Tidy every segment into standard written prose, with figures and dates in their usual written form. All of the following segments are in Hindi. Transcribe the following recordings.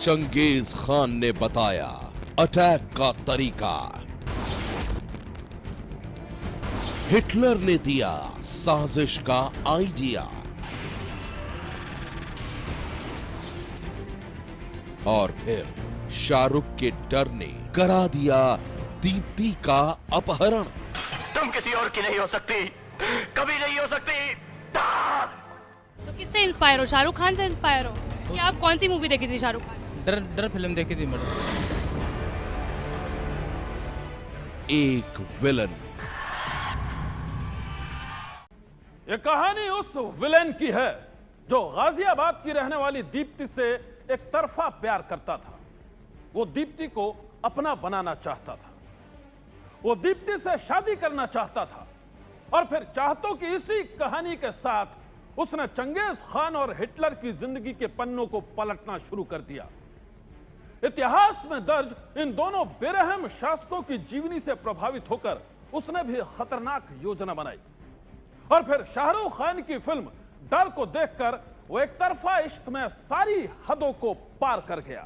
चंगेज खान ने बताया अटैक का तरीका, हिटलर ने दिया साजिश का आइडिया और फिर शाहरुख के डर ने करा दिया दीप्ति का अपहरण। तुम किसी और की नहीं हो सकती, कभी नहीं हो सकती। तो किससे इंस्पायर हो? शाहरुख खान से इंस्पायर हो? क्या आप कौन सी मूवी देखी थी शाहरुख खान? डर फिल्म देखी थी मैडम। एक विलन। ये कहानी उस विलेन की है जो गाजियाबाद की रहने वाली दीप्ति से एक तरफा प्यार करता था। वो दीप्ति को अपना बनाना चाहता था, वो दीप्ति से शादी करना चाहता था और फिर चाहतों की इसी कहानी के साथ उसने चंगेज खान और हिटलर की जिंदगी के पन्नों को पलटना शुरू कर दिया। इतिहास में दर्ज इन दोनों बेरहम शासकों की जीवनी से प्रभावित होकर उसने भी खतरनाक योजना बनाई और फिर शाहरुख खान की फिल्म डर को देखकर वो एक तरफा इश्क में सारी हदों को पार कर गया।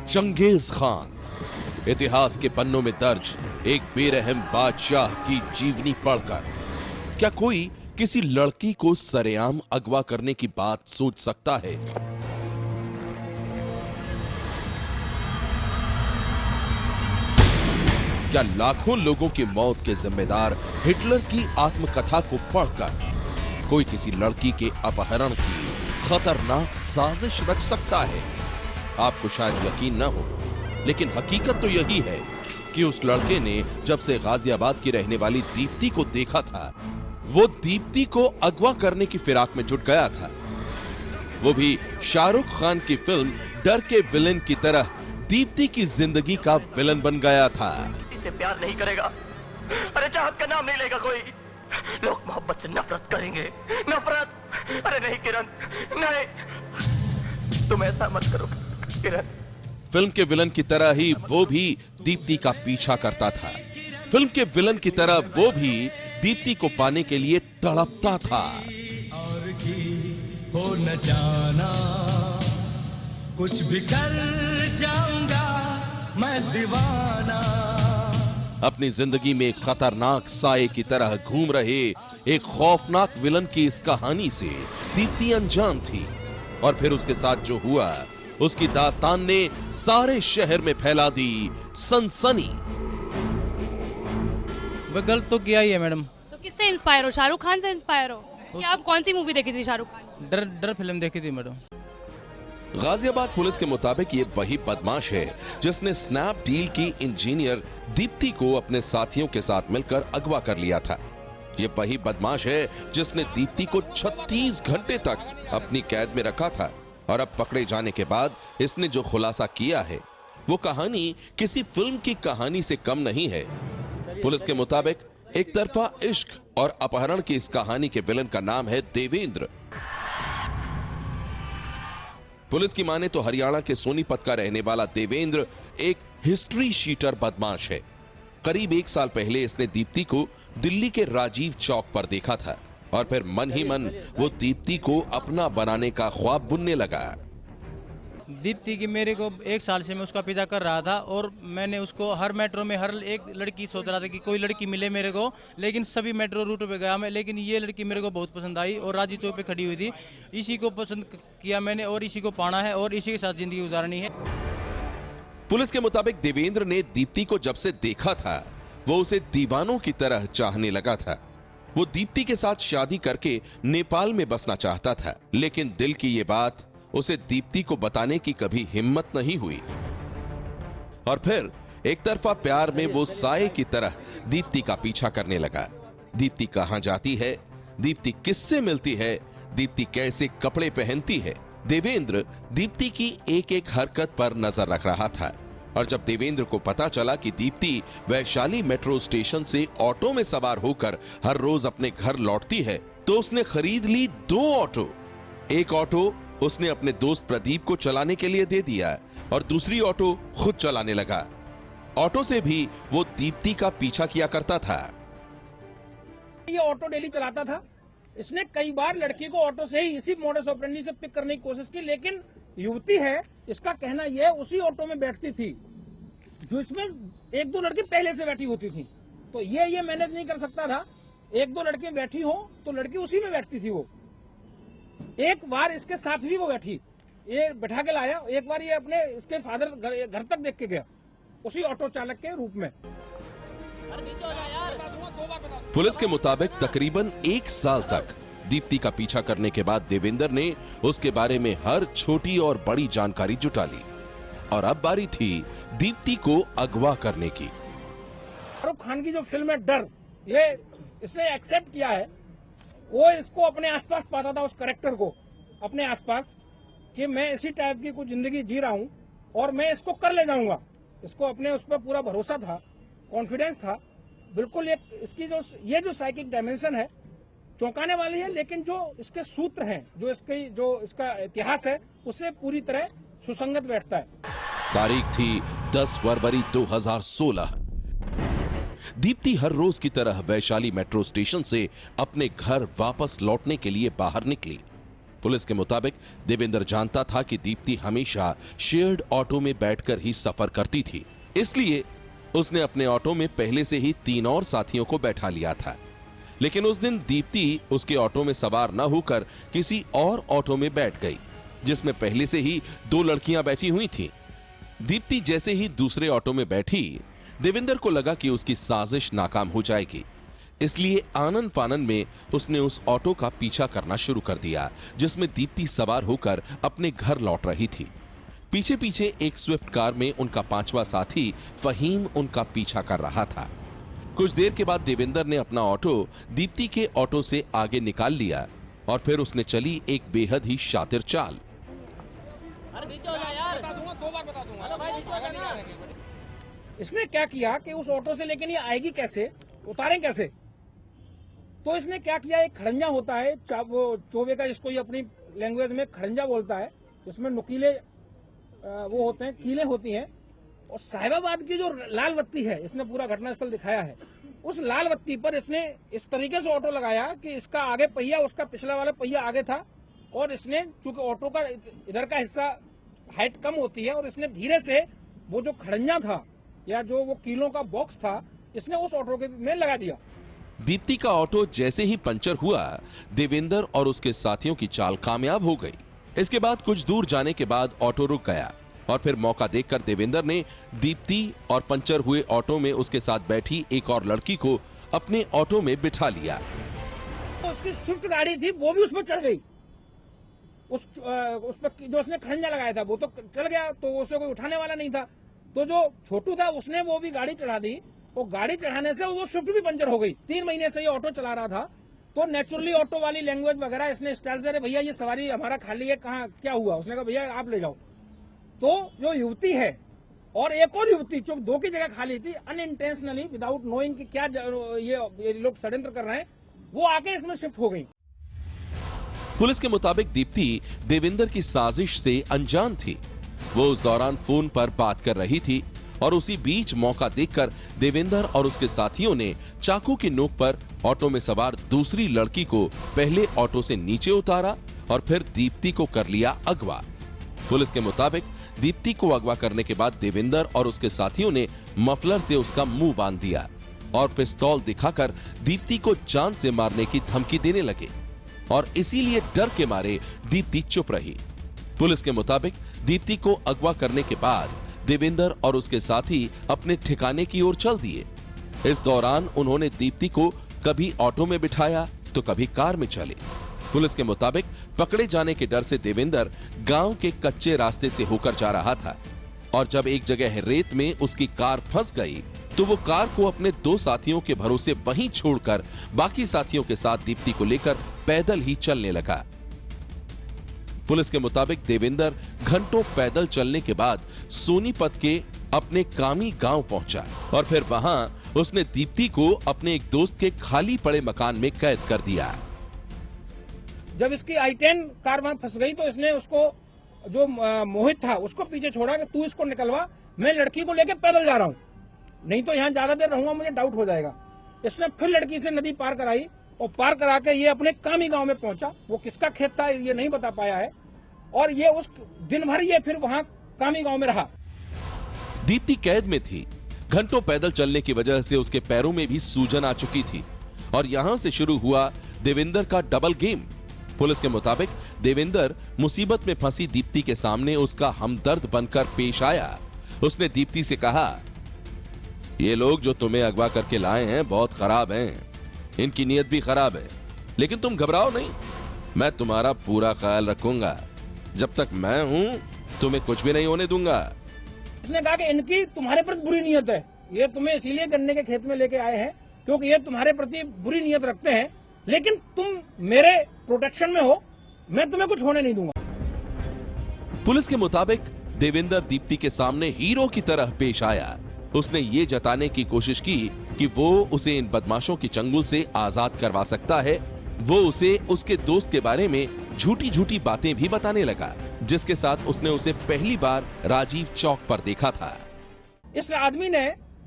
चंगेज खान इतिहास के पन्नों में दर्ज एक बेरहम बादशाह की जीवनी पढ़कर क्या कोई किसी लड़की को सरेआम अगवा करने की बात सोच सकता है? क्या लाखों लोगों की मौत के जिम्मेदार हिटलर की आत्मकथा को पढ़कर कोई किसी लड़की के अपहरण की खतरनाक साजिश रच सकता है? आपको शायद यकीन न हो, लेकिन हकीकत तो यही है कि उस लड़के ने जब से गाजियाबाद की रहने वाली दीप्ति को देखा था, वो दीप्ति को अगवा करने की फिराक में जुट गया था। वो भी शाहरुख खान की फिल्म डर के विलेन की तरह दीप्ति की जिंदगी का विलन बन गया था। इसे प्यार नहीं करेगा, अरे चाहत का नाम नहीं लेगा कोई, लोग मोहब्बत से नफरत करेंगे, नफरत। अरे नहीं किरण, नहीं, तुम ऐसा मत करो किरण। फिल्म के विलन की तरह ही वो भी दीप्ति का पीछा करता था। फिल्म के विलन की तरह वो भी दीप्ति को पाने के लिए तड़पता था। और की हो न जाना, कुछ भी कर जाऊंगा मैं दीवाना। अपनी जिंदगी में एक खतरनाक साए की तरह घूम रहे एक खौफनाक विलन की इस कहानी से दीप्ति अनजान थी और फिर उसके साथ जो हुआ उसकी दास्तान ने सारे शहर में फैला दी सनसनी। वो गलत तो किया ही है मैडम। तो किससे इंस्पायर हो? शाहरुख खान से इंस्पायर हो? क्या आप कौन सी मूवी देखी थी शाहरुख खान? डर फिल्म देखी थी मैडम। गाजियाबाद पुलिस के मुताबिक ये वही बदमाश है जिसने स्नैपडील की इंजीनियर दीप्ति को अपने साथियों के साथ मिलकर अगवा कर लिया था। ये वही बदमाश है जिसने दीप्ति को 36 घंटे तक अपनी कैद में रखा था और अब पकड़े जाने के बाद इसने जो खुलासा किया है वो कहानी किसी फिल्म की कहानी से कम नहीं है। पुलिस के मुताबिक एक तरफा इश्क और अपहरण की इस कहानी के विलन का नाम है देवेंद्र। पुलिस की माने तो हरियाणा के सोनीपत का रहने वाला देवेंद्र एक हिस्ट्री शीटर बदमाश है। करीब 1 साल पहले इसने दीप्ति को दिल्ली के राजीव चौक पर देखा था और फिर मन ही मन वो दीप्ति को अपना बनाने का ख्वाब बुनने लगा। दीप्ति की मेरे को 1 साल से मैं उसका पीछा कर रहा था और मैंने उसको हर मेट्रो में हर एक लड़की सोच रहा था कि कोई लड़की मिले मेरे को, लेकिन सभी मेट्रो रूट पे गया मैं, लेकिन ये लड़की मेरे को बहुत पसंद आई और राजी चौक पे खड़ी हुई थी। इसी को पसंद किया मैंने और इसी को पाना है और इसी के साथ जिंदगी गुजारनी है। पुलिस के मुताबिक देवेंद्र ने दीप्ति को जब से देखा था वो उसे दीवानों की तरह चाहने लगा था। वो दीप्ति के साथ शादी करके नेपाल में बसना चाहता था, लेकिन दिल की ये बात उसे दीप्ति को बताने की कभी हिम्मत नहीं हुई और फिर एक तरफा प्यार में वो साए की तरह दीप्ति का पीछा करने लगा। दीप्ति कहां जाती है, दीप्ति किससे मिलती है, दीप्ति कैसे कपड़े पहनती है, देवेंद्र दीप्ति की एक एक हरकत पर नजर रख रहा था। और जब देवेंद्र को पता चला कि दीप्ति वैशाली मेट्रो स्टेशन से ऑटो में सवार होकर हर रोज अपने घर लौटती है, तो उसने खरीद ली 2 ऑटो। एक ऑटो उसने अपने दोस्त प्रदीप को चलाने के लिए दे दिया और दूसरी ऑटो खुद चलाने लगा। ऑटो से भी वो दीप्ति का पीछा किया करता था। ये ऑटो डेली चलाता था। इसने कई बार लड़की को ऑटो से ही इसी मोडस ऑपरेंडी से पिक करने की कोशिश की, लेकिन युवती है, इसका कहना यह उसी ऑटो में बैठती थी जो इसमें एक दो लड़की पहले से बैठी होती थी। तो ये मैनेज नहीं कर सकता था। एक दो लड़की बैठी हो तो लड़की उसी में बैठती थी। वो एक बार इसके साथ भी वो बैठी, ये बैठा के लाया। एक बार ये अपने इसके फादर घर तक देख के गया उसी ऑटो चालक के रूप में। पुलिस के मुताबिक तकरीबन 1 साल तक दीप्ति का पीछा करने के बाद देवेंद्र ने उसके बारे में हर छोटी और बड़ी जानकारी जुटा ली और अब बारी थी दीप्ति को अगवा करने की। शाहरुख खान की जो फिल्म है डर, ये इसने एक्सेप्ट किया है। वो इसको अपने आसपास पाता था, उस कैरेक्टर को अपने आसपास, कि मैं इसी टाइप की कुछ जिंदगी जी रहा हूं और मैं इसको कर ले जाऊंगा। इसको अपने उस पर पूरा भरोसा था, कॉन्फिडेंस था बिल्कुल। इसकी जो साइकिक डायमेंशन है चौंकाने वाली है, लेकिन जो इसके सूत्र हैं, जो इसका इतिहास है, उससे पूरी तरह सुसंगत बैठता है। तारीख थी 10 फरवरी 2016। दीप्ति हर रोज की तरह वैशाली मेट्रो स्टेशन से अपने घर वापस लौटने के लिए बाहर निकली। पुलिस के मुताबिक देवेंद्र जानता था कि दीप्ति हमेशा शेयर्ड ऑटो में बैठकर ही सफर करती थी, इसलिए उसने अपने ऑटो में पहले से ही 3 और साथियों को बैठा लिया था। लेकिन उस दिन दीप्ति उसके ऑटो में सवार न होकर किसी और ऑटो में बैठ गई, जिसमें पहले से ही 2 लड़कियां बैठी हुई थीं। दीप्ति जैसे ही दूसरे ऑटो में बैठी, देवेंद्र को लगा कि उसकी साजिश नाकाम हो जाएगी, इसलिए आनन फानन में उसने उस ऑटो का पीछा करना शुरू कर दिया जिसमें दीप्ति सवार होकर अपने घर लौट रही थी। पीछे पीछे एक स्विफ्ट कार में उनका 5वां साथी फहीम उनका पीछा कर रहा था। कुछ देर के बाद देवेंद्र ने अपना ऑटो दीप्ति के ऑटो से आगे निकाल लिया और फिर उसने चली एक बेहद ही शातिर चाल। इसने क्या किया कि उस ऑटो से, लेकिन ये आएगी कैसे, उतारें कैसे, तो इसने क्या किया, एक खड़ंजा होता है वो चोवे का, जिसको ये अपनी लैंग्वेज में खड़ंजा बोलता है, इसमें नुकीले वो होते हैं, कीलें होती हैं, और साहिबाबाद की जो लाल बत्ती है, इसने पूरा घटनास्थल दिखाया है। उस लाल बत्ती पर इसने इस तरीके से ऑटो लगाया कि इसका आगे पहिया, उसका पिछला वाला पहिया आगे था, और इसने, चूंकि ऑटो का इधर का हिस्सा हाइट कम होती है, और इसने धीरे से वो जो खड़ंजा था या जो वो कीलों का बॉक्स था, इसने उस ऑटो के में लगा दिया। दीप्ति का ऑटो जैसे ही पंचर हुआ, देवेंद्र और उसके साथियों की चाल कामयाब हो गई। इसके बाद कुछ दूर जाने के बाद ऑटो रुक गया और फिर मौका देखकर देवेंद्र ने दीप्ति और पंचर हुए ऑटो में उसके साथ बैठी एक और लड़की को अपने ऑटो में बिठा लिया। तो उसकी स्विफ्ट गाड़ी थी, वो भी उसमें चढ़ गई। उस पर जो उसने खड़ंजा लगाया था वो तो चढ़ गया, तो उसे कोई उठाने वाला नहीं था। तो जो छोटू था उसने वो भी गाड़ी चढ़ा दी, वो गाड़ी चढ़ाने से वो स्विफ्ट भी पंचर हो गई। 3 महीने से ये ऑटो चला रहा था, तो नेचुरली ऑटो वाली लैंग्वेज वगैरह इसने स्टाइल से, अरे भैया ये सवारी हमारा खाली है, कहाँ क्या हुआ, उसने कहा भैया आप ले जाओ। तो जो युवती है और एक और युवती जो 2 की जगह खाली थी, अनइंटेंशनली विदाउट नोइंग कि क्या ये लोग षड्यंत्र कर रहे हैं, वो आके इसमें शिफ्ट हो गई। पुलिस के मुताबिक दीप्ति देवेंद्र की साजिश से अनजान थी। वो उस दौरान फोन पर बात कर रही थी और उसी बीच मौका देखकर देवेंद्र और उसके साथियों ने चाकू की नोक पर ऑटो में सवार दूसरी लड़की को पहले ऑटो से नीचे उतारा और फिर दीप्ति को कर लिया अगवा। पुलिस के मुताबिक दीप्ति को अगवा करने के बाद देवेंद्र और उसके साथियों ने मफलर से उसका मुंह बांध दिया और पिस्तौल दिखाकर दीप्ति को जान से मारने की धमकी देने लगे, और इसीलिए डर के मारे दीप्ति चुप रही। पुलिस के मुताबिक दीप्ति को अगवा करने के बाद देवेंद्र और उसके साथी अपने ठिकाने की ओर चल दिए। इस दौरान उन्होंने दीप्ति को कभी ऑटो में बिठाया तो कभी कार में चले। पुलिस के मुताबिक पकड़े जाने के डर से देवेंद्र गांव के कच्चे रास्ते से होकर जा रहा था, और जब एक जगह रेत में उसकी कार फंस गई तो वो कार को अपने 2 साथियों के भरोसे वहीं छोड़कर बाकी साथियों के साथ दीप्ति को लेकर पैदल ही चलने लगा। पुलिस के मुताबिक देवेंद्र घंटों पैदल चलने के बाद सोनीपत के अपने कामी गांव पहुंचा और फिर वहां उसने दीप्ति को अपने एक दोस्त के खाली पड़े मकान में कैद कर दिया। जब इसकी I-10 कार वहां फंस गई तो इसने उसको, जो मोहित था, उसको पीछे छोड़ा कि तू इसको निकलवा, मैं लड़की को लेके पैदल जा रहा हूं। नहीं तो यहाँ ज्यादा देर रहूंगा मुझे डाउट हो जाएगा। इसने फिर लड़की से नदी पार कराई और पार करा के ये अपने कामी गांव में पहुंचा। वो किसका खेत था ये नहीं बता पाया है, और ये उस दिन भर ये फिर वहां कामी गांव में रहा। दीप्ति कैद में थी। घंटों पैदल चलने की वजह से उसके पैरों में भी सूजन आ चुकी थी और यहां से शुरू हुआ देवेंद्र का डबल गेम। पुलिस के मुताबिक देवेंद्र मुसीबत में फंसी दीप्ति के सामने उसका हमदर्द बनकर पेश आया। उसने दीप्ति से कहा, ये लोग जो तुम्हें अगवा करके लाए हैं बहुत खराब हैं, इनकी नीयत भी खराब है, लेकिन तुम घबराओ नहीं, मैं तुम्हारा पूरा ख्याल रखूंगा। जब तक मैं हूं तुम्हें कुछ भी नहीं होने दूंगा। इसने कहा कि इनकी तुम्हारे प्रति बुरी नीयत है, ये तुम्हें इसीलिए गन्ने के खेत में लेके आए हैं क्योंकि ये तुम्हारे प्रति बुरी नीयत रखते हैं, लेकिन तुम मेरे प्रोटेक्शन में हो, मैं तुम्हें कुछ होने नहीं दूंगा। पुलिस के मुताबिक देवेंद्र दीप्ति के सामने हीरो की तरह पेश आया। उसने ये जताने की कोशिश की कि वो उसे इन बदमाशों की चंगुल से आजाद करवा सकता है। वो उसे उसके दोस्त के बारे में झूठी झूठी बातें भी बताने लगा, जिसके साथ उसने उसे पहली बार राजीव चौक पर देखा था। इस आदमी ने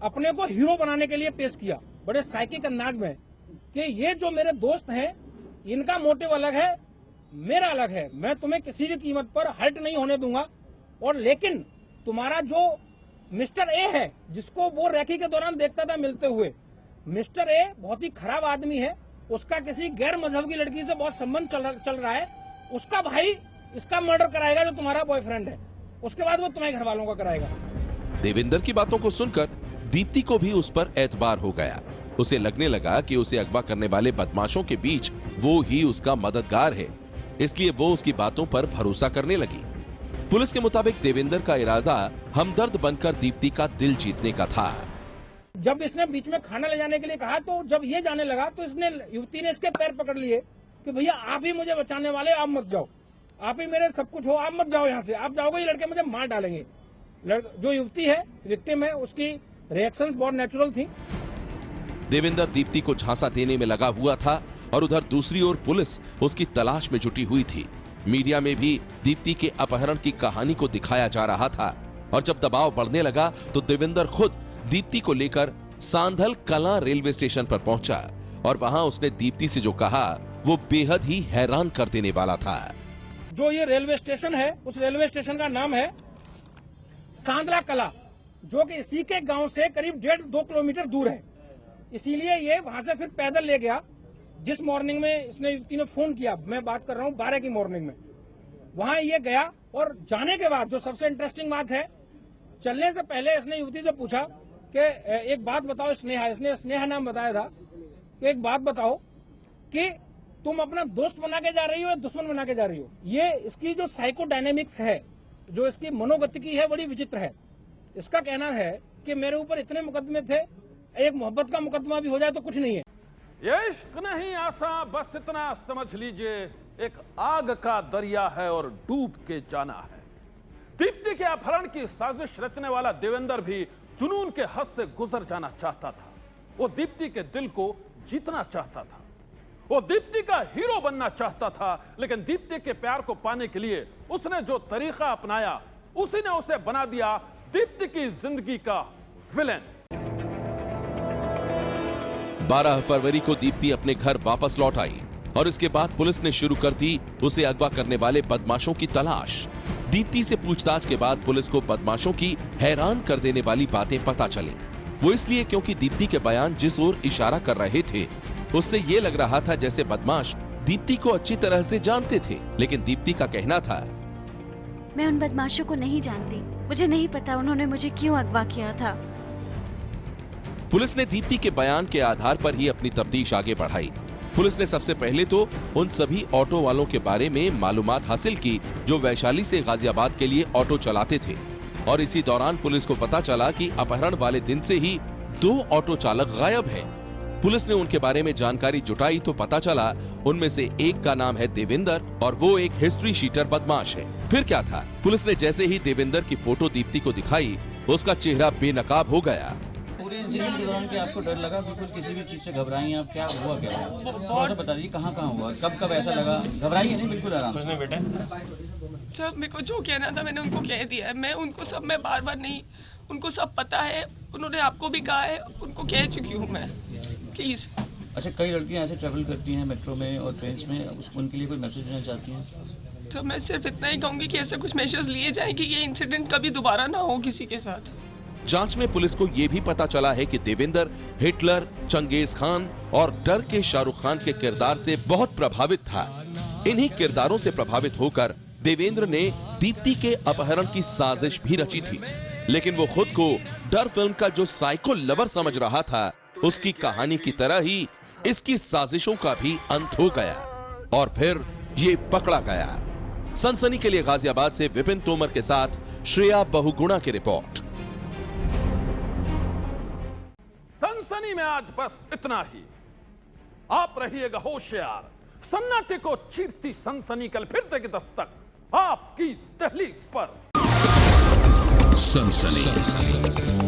अपने को हीरो बनाने के लिए पेश किया बड़े साइकिक अंदाज में कि ये जो मेरे दोस्त हैं इनका मोटिव अलग है, मेरा अलग है, मैं तुम्हें किसी भी कीमत पर हर्ट नहीं होने दूंगा। और लेकिन तुम्हारा जो मिस्टर ए है जिसको वो रैकी के दौरान देखता था मिलते हुए, मिस्टर ए बहुत ही खराब आदमी है, उसका किसी गैर मजहब की लड़की से बहुत संबंध चल रहा है, उसका भाई इसका मर्डर कराएगा जो तुम्हारा बॉयफ्रेंड है, उसके बाद वो तुम्हारे घर वालों का कराएगा। देवेंद्र की बातों को सुनकर दीप्ति को भी उस पर एतबार हो गया। उसे लगने लगा कि उसे अगवा करने वाले बदमाशों के बीच वो ही उसका मददगार है, इसलिए वो उसकी बातों पर भरोसा करने लगी। पुलिस के मुताबिक देवेंद्र का इरादा हमदर्द बनकर दीप्ति का दिल जीतने का था। जब इसने बीच में खाना ले जाने के लिए कहा तो जब ये जाने लगा तो इसने युवती ने इसके पैर पकड़ लिए कि भैया आप ही मुझे बचाने वाले, आप मत जाओ, आप ही मेरे सब कुछ हो, आप मत जाओ यहाँ से, आप जाओगे ये लड़के मुझे मार डालेंगे। जो युवती है विक्टिम है उसकी रिएक्शंस बहुत नेचुरल थी। देवेंद्र दीप्ति को झांसा देने में लगा हुआ था और उधर दूसरी ओर पुलिस उसकी तलाश में जुटी हुई थी। मीडिया में भी दीप्ति के अपहरण की कहानी को दिखाया जा रहा था और जब दबाव बढ़ने लगा तो देवेंद्र खुद दीप्ति को लेकर सांधल कला रेलवे स्टेशन पर पहुंचा और वहां उसने दीप्ति से जो कहा वो बेहद ही हैरान कर देने वाला था। जो ये रेलवे स्टेशन है उस रेलवे स्टेशन का नाम है सांधला कला, जो कि इसी के गांव से करीब 1.5-2 किलोमीटर दूर है। इसीलिए ये वहां से फिर पैदल ले गया। जिस मॉर्निंग में इसने युवती ने फोन किया, मैं बात कर रहा हूँ 12 की मॉर्निंग में, वहां ये गया और जाने के बाद जो सबसे इंटरेस्टिंग बात है, चलने से पहले इसने युवती से पूछा कि एक बात बताओ स्नेहा, इसने स्नेहा नाम बताया था, कि एक बात बताओ कि तुम अपना दोस्त बना के जा रही हो या दुश्मन बना के जा रही हो। ये इसकी जो साइकोडायनेमिक्स है, जो इसकी मनोगतिकी है, बड़ी विचित्र है। इसका कहना है कि मेरे ऊपर इतने मुकदमे थे, एक मोहब्बत का मुकदमा भी हो जाए तो कुछ नहीं है। ये इश्क नहीं आसान, बस इतना समझ लीजिए एक आग का दरिया है और डूब के जाना है। दीप्ति के अपहरण की साजिश रचने वाला देवेंद्र भी जुनून के हद से गुजर जाना चाहता था। वो दीप्ति के दिल को जीतना चाहता था, वो दीप्ति का हीरो बनना चाहता था, लेकिन दीप्ति के प्यार को पाने के लिए उसने जो तरीका अपनाया उसी ने उसे बना दिया दीप्ति की जिंदगी का विलेन। 12 फरवरी को दीप्ति अपने घर वापस लौट आई और इसके बाद पुलिस ने शुरू कर दी उसे अगवा करने वाले बदमाशों की तलाश। दीप्ति से पूछताछ के बाद पुलिस को बदमाशों की हैरान कर देने वाली बातें पता चली। वो इसलिए क्योंकि दीप्ति के बयान जिस ओर इशारा कर रहे थे उससे ये लग रहा था जैसे बदमाश दीप्ति को अच्छी तरह से जानते थे, लेकिन दीप्ति का कहना था, मैं उन बदमाशों को नहीं जानती, मुझे नहीं पता उन्होंने मुझे क्यों अगवा किया था। पुलिस ने दीप्ति के बयान के आधार पर ही अपनी तफ्तीश आगे बढ़ाई। पुलिस ने सबसे पहले तो उन सभी ऑटो वालों के बारे में मालूमात हासिल की जो वैशाली से गाजियाबाद के लिए ऑटो चलाते थे और इसी दौरान पुलिस को पता चला कि अपहरण वाले दिन से ही 2 ऑटो चालक गायब हैं। पुलिस ने उनके बारे में जानकारी जुटाई तो पता चला उनमें से एक का नाम है देवेंद्र और वो एक हिस्ट्री शीटर बदमाश है। फिर क्या था, पुलिस ने जैसे ही देवेंद्र की फोटो दीप्ति को दिखाई उसका चेहरा बेनकाब हो गया। पूरे इंसिडेंट के दौरान क्या आपको डर लगा, बिल्कुल किसी भी चीज से घबराई आप, क्या हुआ क्या हुआ? थोड़ा सा बता दीजिए कहाँ हुआ, कब कब ऐसा लगा? घबराइए नहीं, बिल्कुल आराम से बेटा। जब मेरे को जो कहना था मैंने उनको कह दिया है, मैं उनको सब, मैं बार बार नहीं, उनको सब पता है उन्होंने आपको भी कहा है, उनको कह चुकी हूँ मैं, प्लीज़। अच्छा, कई लड़कियां ऐसे ट्रैवल करती हैं मेट्रो में और ट्रेन में, उनके लिए कोई मैसेज देना चाहती हैं? तो मैं सिर्फ इतना ही कहूँगी कि ऐसे कुछ मेजर्स लिए जाएं कि ये इंसिडेंट कभी दोबारा ना हो किसी के साथ। जांच में पुलिस को यह भी पता चला है कि देवेंद्र हिटलर, चंगेज खान और डर के शाहरुख खान के किरदार से बहुत प्रभावित था। इन्हीं किरदारों से प्रभावित होकर देवेंद्र ने दीप्ति के अपहरण की साजिश भी रची थी, लेकिन वो खुद को डर फिल्म का जो साइको लवर समझ रहा था, उसकी कहानी की तरह ही इसकी साजिशों का भी अंत हो गया और फिर ये पकड़ा गया। सनसनी के लिए गाजियाबाद से विपिन तोमर के साथ श्रेया बहुगुणा की रिपोर्ट। सनसनी में आज बस इतना ही। आप रहिएगा होशियार। सन्नाटे को चीरती सनसनी कल फिर देगी दस्तक आपकी दहलीज पर। सनसनी